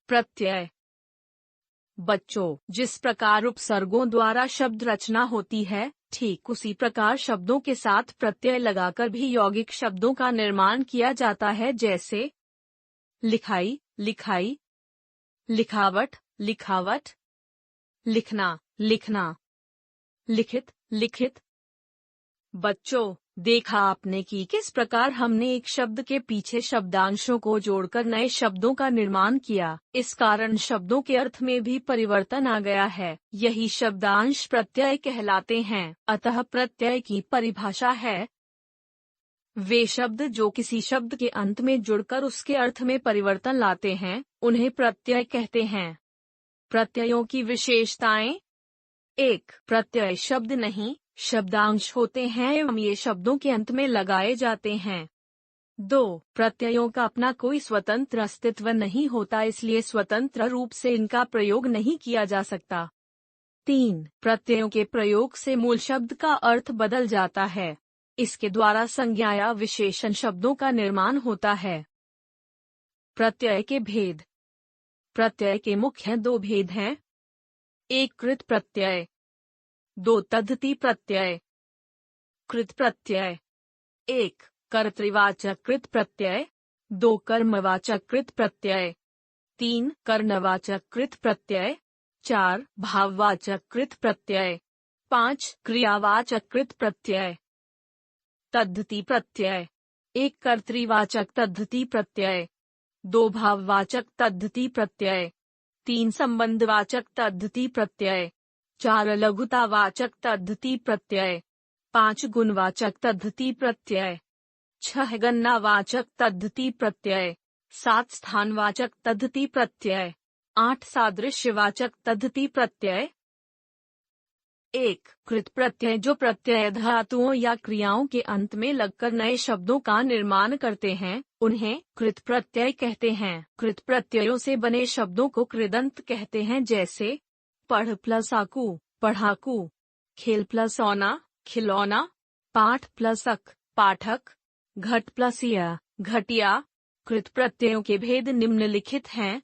प्रत्यय। बच्चों, जिस प्रकार उपसर्गों द्वारा शब्द रचना होती है, ठीक उसी प्रकार शब्दों के साथ प्रत्यय लगाकर भी यौगिक शब्दों का निर्माण किया जाता है, जैसे लिखाई, लिखाई, लिखावट, लिखावट, लिखना, लिखना, लिखित, लिखित। बच्चों, देखा आपने कि किस प्रकार हमने एक शब्द के पीछे शब्दांशों को जोड़कर नए शब्दों का निर्माण किया। इस कारण शब्दों के अर्थ में भी परिवर्तन आ गया है। यही शब्दांश प्रत्यय कहलाते हैं। अतः प्रत्यय की परिभाषा है, वे शब्द जो किसी शब्द के अंत में जुड़कर उसके अर्थ में परिवर्तन लाते हैं, उन्हें प्रत्यय कहते हैं। प्रत्ययों की विशेषताएं। 1. प्रत्यय शब्द नहीं, शब्दांश होते हैं एवं ये शब्दों के अंत में लगाए जाते हैं। 2. प्रत्ययों का अपना कोई स्वतंत्र अस्तित्व नहीं होता, इसलिए स्वतंत्र रूप से इनका प्रयोग नहीं किया जा सकता। 3. प्रत्ययों के प्रयोग से मूल शब्द का अर्थ बदल जाता है। इसके द्वारा संज्ञा या विशेषण शब्दों का निर्माण होता है। प्रत्यय के भेद। प्रत्यय के मुख्य 2 भेद हैं। 1. कृत प्रत्यय। 2. तद्धिति प्रत्यय। कृत प्रत्यय। 1. कर्तृवाचक कृत प्रत्यय। 2. कर्मवाचक कृत प्रत्यय। 3. कर्णवाचक कृत प्रत्यय। 4. भाववाचक कृत प्रत्यय। 5. क्रियावाचक कृत प्रत्यय। तद्धिति प्रत्यय। 1. कर्तृवाचक तद्धिति प्रत्यय। 2. भाववाचक तद्धिति प्रत्यय। 3. संबंधवाचक तद्धिति प्रत्यय। 4. लघुतावाचक तद्धिति प्रत्यय। 5. गुणवाचक तद्धिति प्रत्यय। 6. गणनावाचक तद्धिति प्रत्यय। 7. स्थानवाचक तद्धिति प्रत्यय। 8. सादृश्यवाचक तद्धिति प्रत्यय। 1. कृत प्रत्यय जो प्रत्यय धातुओं या क्रियाओं के अंत में लगकर नए शब्दों का निर्माण करते हैं, उन्हें कृत प्रत्यय कहते हैं। कृत प्रत्ययों से बने शब्दों को कृदंत कहते हैं, जैसे पढ़ प्लस आकू, पढ़ाकू, खेल प्लस औना, खिलौना, पाठ प्लस अक, पाठक, घट प्लस या, घटिया। कृत प्रत्ययों के भेद निम्नलिखित हैं।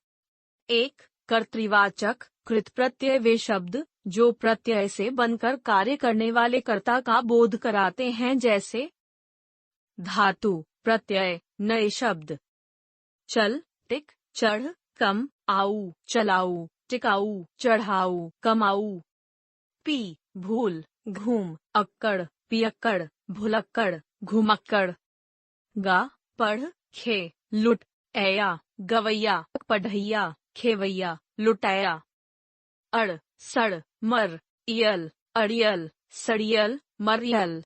1. कर्तृवाचक कृत प्रत्यय वे शब्द जो प्रत्यय से बनकर कार्य करने वाले कर्ता का बोध कराते हैं, जैसे धातु प्रत्यय नए शब्द, चल, टिक, चढ़, कम, आऊ, चलाऊ, टिकाऊ, चढ़ाऊ, कमाऊ। पी, भूल, घूम, अक्कड़, पियक्कड़, भुलक्कड़, घुमक्कड़। गा, पढ़, खे, लुट, ऐया, गवैया, पढ़ैया, खेवैया, लुटैया। अड़, सड़, मर, इयल, अड़ियल, सड़ियल, मरियल।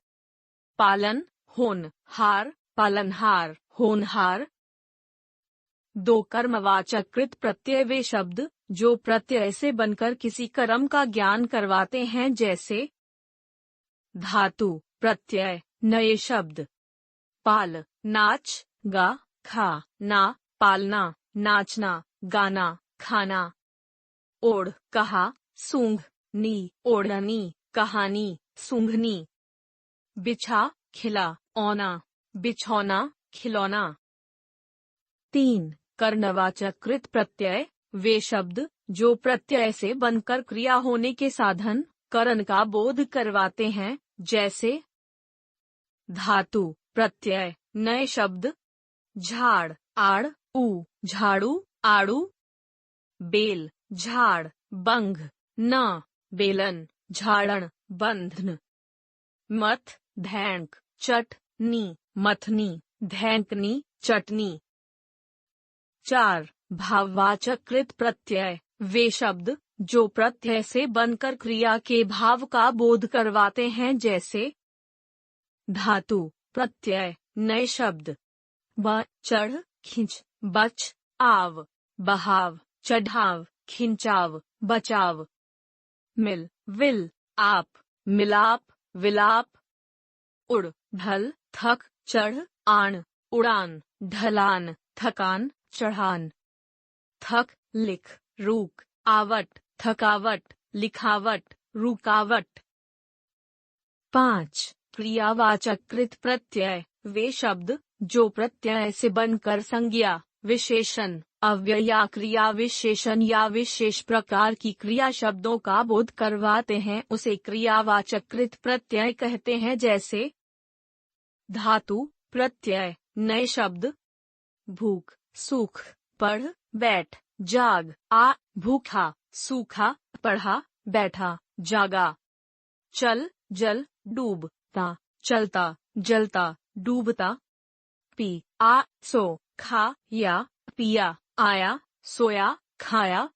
पालन, होन, हार, पालनहार, होनहार। 2. कर्मवाचक कृत प्रत्यय वे शब्द जो प्रत्यय से बनकर किसी कर्म का ज्ञान करवाते हैं, जैसे धातु प्रत्यय नए शब्द, पाल, नाच, गा, खा, ना, पालना, नाचना, गाना, खाना। ओढ़, कहा, सूंघ, नी, ओढ़नी, कहानी, सूंघनी। बिछा, खिला, औना, बिछौना, खिलौना। 3. कर्णवाचक कृत प्रत्यय वे शब्द जो प्रत्यय से बनकर क्रिया होने के साधन करण का बोध करवाते हैं, जैसे धातु प्रत्यय नए शब्द, झाड़, आड़, ऊ, झाड़ू, आड़ू। बेल, झाड़, बंग, न, बेलन, झाड़न, बंधन। मथ, धैंक, चट, नी, मथनी, धैंकनी, चटनी। 4. भाववाचक कृत प्रत्यय वे शब्द जो प्रत्यय से बनकर क्रिया के भाव का बोध करवाते हैं, जैसे धातु प्रत्यय नए शब्द, ब, चढ़, खिंच, बच, आव, बहाव, चढ़ाव, खिंचाव, बचाव। मिल, विल, आप, मिलाप, विलाप। उड़, ढल, थक, चढ़, आन, उड़ान, ढलान, थकान, चढ़ान। थक, लिख, रूक, आवट, थकावट, लिखावट, रुकावट। 5. क्रियावाचक कृत प्रत्यय वे शब्द जो प्रत्यय से बनकर संज्ञा विशेषण अव्यय या क्रिया विशेषण या विशेष प्रकार की क्रिया शब्दों का बोध करवाते हैं उसे क्रियावाचक कृत प्रत्यय कहते हैं। जैसे धातु प्रत्यय नए शब्द भूख सूख पढ़ बैठ जाग आ भूखा सूखा पढ़ा बैठा जागा चल जल डूबता चलता जलता डूबता पी आ सो खा या पिया आया सोया खाया।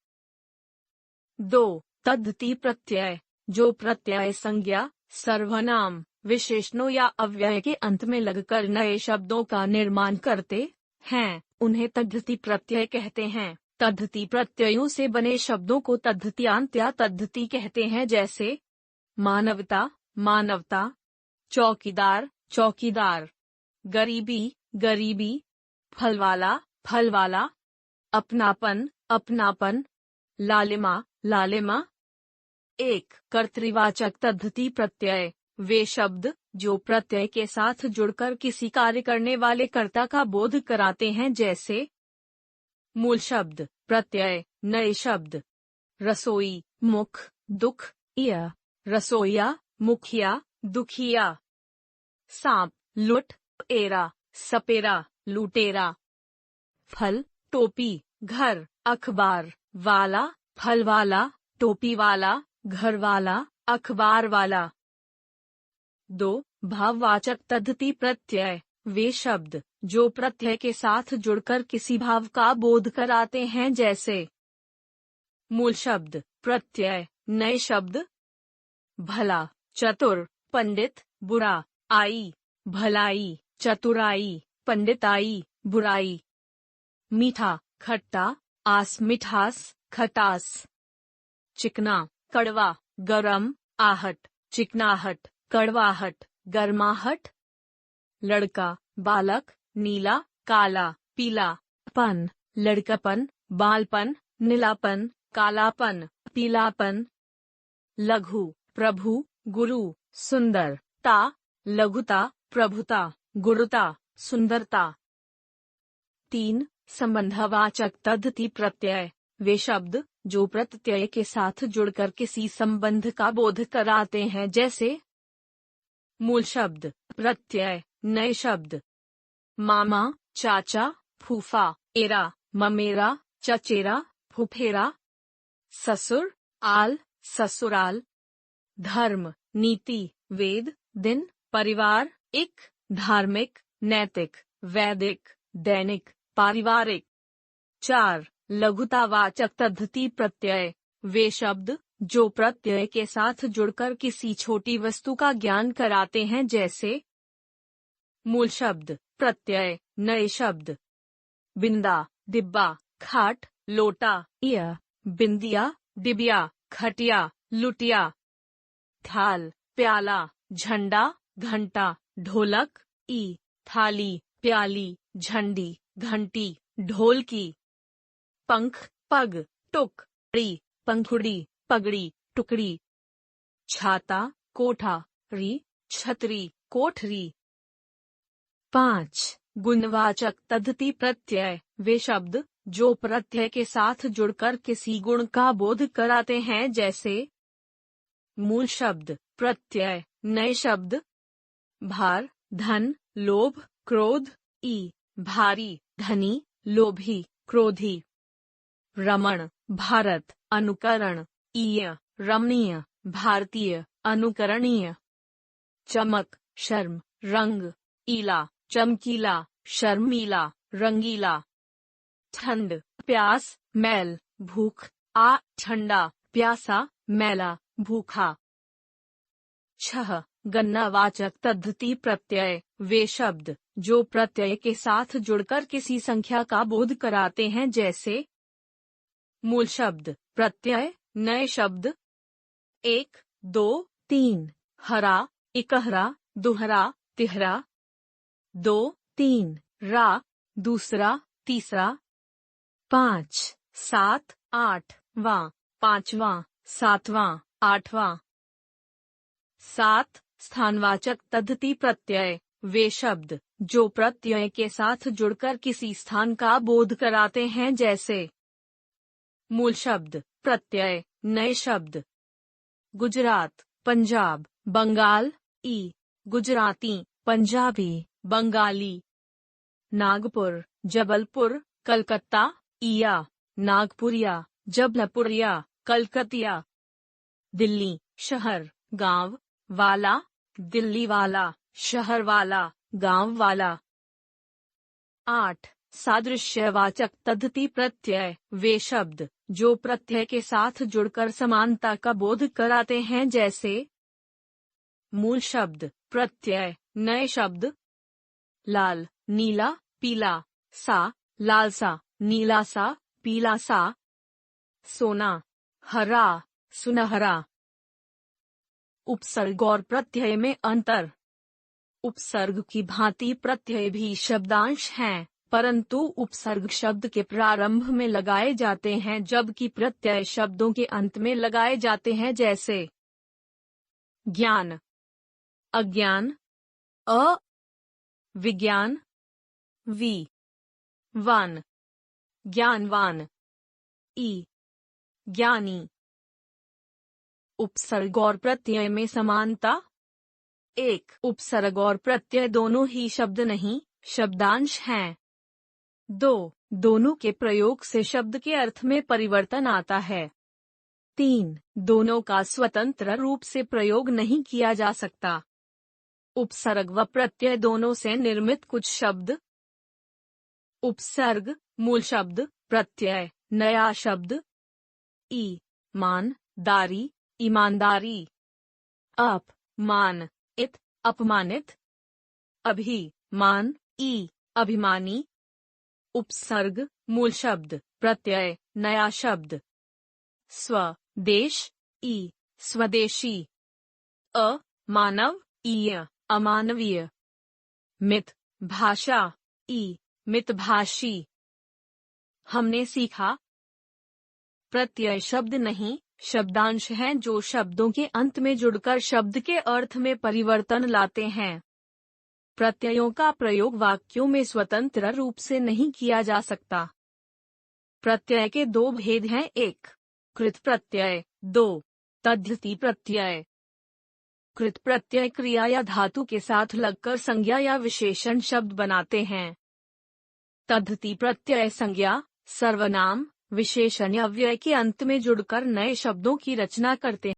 2 तद्धति प्रत्यय जो प्रत्यय संज्ञा सर्वनाम विशेषणों या अव्यय के अंत में लगकर नए शब्दों का निर्माण करते हैं उन्हें तद्धति प्रत्यय कहते हैं। तद्धति प्रत्ययों से बने शब्दों को तद्धत्यांत या तद्धति कहते हैं। जैसे मानवता मानवता चौकीदार चौकीदार गरीबी गरीबी फलवाला फलवाला अपनापन अपनापन लालिमा लालिमा। 1 कर्तृवाचक तद्धति प्रत्यय वे शब्द जो प्रत्यय के साथ जुड़कर किसी कार्य करने वाले कर्ता का बोध कराते हैं। जैसे मूल शब्द प्रत्यय नए शब्द रसोई मुख दुख या रसोइया मुखिया दुखिया सांप लुट एरा सपेरा लुटेरा फल टोपी घर अखबार वाला फल वाला टोपी वाला घर वाला अखबार वाला। 2 भाववाचक तद्धति प्रत्यय वे शब्द जो प्रत्यय के साथ जुड़कर किसी भाव का बोध कराते हैं। जैसे मूल शब्द प्रत्यय नए शब्द भला चतुर पंडित बुरा आई भलाई चतुराई पंडिताई बुराई मीठा खट्टा आस मिठास खटास चिकना कड़वा गरम आहट चिकनाहट कड़वाहट गर्माहट लड़का बालक नीला काला पीला पन लड़कापन बालपन नीलापन कालापन पीलापन लघु प्रभु गुरु सुंदरता लघुता प्रभुता गुरुता सुंदरता। 3 संबंधवाचक तद्धति प्रत्यय वे शब्द जो प्रत्यय के साथ जुड़कर किसी संबंध का बोध कराते हैं। जैसे मूल शब्द प्रत्यय नए शब्द मामा चाचा फूफा एरा ममेरा चचेरा फुफेरा ससुर आल ससुराल धर्म नीति वेद दिन परिवार एक धार्मिक नैतिक वैदिक दैनिक पारिवारिक। 4 लघुतावाचक तद्धति प्रत्यय वे शब्द जो प्रत्यय के साथ जुड़कर किसी छोटी वस्तु का ज्ञान कराते हैं। जैसे मूल शब्द प्रत्यय नए शब्द बिंदा डिब्बा खाट लोटा या बिंदिया डिबिया खटिया लुटिया थाल प्याला झंडा घंटा ढोलक ई थाली प्याली झंडी घंटी ढोलकी पंख पग टुकड़ी पंखुड़ी पगड़ी टुकड़ी छाता कोठा री छतरी कोठरी। 5 गुणवाचक तद्धति प्रत्यय वे शब्द जो प्रत्यय के साथ जुड़कर किसी गुण का बोध कराते हैं। जैसे मूल शब्द प्रत्यय नए शब्द भार धन लोभ क्रोध ई भारी धनी लोभी क्रोधी रमण भारत अनुकरण ईय रमणीय भारतीय अनुकरणीय चमक शर्म रंग ईला चमकीला शर्मीला रंगीला ठंड प्यास मैल भूख आ ठंडा प्यासा मैला भूखा। 6 गणनावाचक तद्धति प्रत्यय वे शब्द जो प्रत्यय के साथ जुड़कर किसी संख्या का बोध कराते हैं। जैसे मूल शब्द प्रत्यय नए शब्द 1 2 3 हरा इकहरा दुहरा तिहरा 2 3 रा दूसरा तीसरा 5 7 8 वां पांचवां सातवां आठवां। 7 स्थानवाचक तद्धति प्रत्यय वे शब्द जो प्रत्यय के साथ जुड़कर किसी स्थान का बोध कराते हैं, जैसे मूल शब्द, प्रत्यय, नए शब्द। गुजरात, पंजाब, बंगाल, ई, गुजराती, पंजाबी, बंगाली। नागपुर, जबलपुर, कलकत्ता, इया, नागपुरिया, जबलपुरिया, कलकतिया। दिल्ली, शहर, गांव, वाला, दिल्ली वाला, शहर वाला, गांव वाला। 8. सादृश्यवाचक तद्धिति प्रत्यय, वे शब्द जो प्रत्यय के साथ जुड़कर समानता का बोध कराते हैं, जैसे मूल शब्द, प्रत्यय, नए शब्द। लाल, नीला, पीला, सा, लाल सा, नीला सा, पीला सा। सोना, हरा, सुनहरा। उपसर्ग और प्रत्यय में अंतर। उपसर्ग की भांति प्रत्यय भी शब्दांश हैं, परंतु उपसर्ग शब्द के प्रारंभ में लगाए जाते हैं, जबकि प्रत्यय शब्दों के अंत में लगाए जाते हैं, जैसे ज्ञान, अज्ञान, अ, विज्ञान, वि, वान, ज्ञानवान, ई, ज्ञानी। उपसर्ग और प्रत्यय में समानता। 1. उपसर्ग और प्रत्यय दोनों ही शब्द नहीं, शब्दांश हैं। 2. दोनों के प्रयोग से शब्द के अर्थ में परिवर्तन आता है। 3. दोनों का स्वतंत्र रूप से प्रयोग नहीं किया जा सकता। उपसर्ग व प्रत्यय दोनों से निर्मित कुछ शब्द। उपसर्ग, मूल शब्द, प्रत्यय, नया शब्द। ई, मान, दारी, ईमानदारी। अप, मान, इत, अपमानित। अभि, मान, ई, अभिमानी। उपसर्ग, मूल शब्द, प्रत्यय, नया शब्द। स्व, देश, ई, स्वदेशी। अ, मानव, ईय, अमानवीय। मित, भाषा, ई, मितभाषी। हमने सीखा, प्रत्यय शब्द नहीं, शब्दांश हैं जो शब्दों के अंत में जुड़कर शब्द के अर्थ में परिवर्तन लाते हैं। प्रत्ययों का प्रयोग वाक्यों में स्वतंत्र रूप से नहीं किया जा सकता। प्रत्यय के 2 भेद हैं, 1. कृत प्रत्यय, 2. तद्धिति प्रत्यय। कृत प्रत्यय क्रिया या धातु के साथ लगकर संज्ञा या विशेषण शब्द बनाते हैं। तद्धिति प्रत्यय संज्ञा, सर्वनाम, विशेषण या व्यय के अंत में जुड़कर नए शब्दों की रचना करते हैं।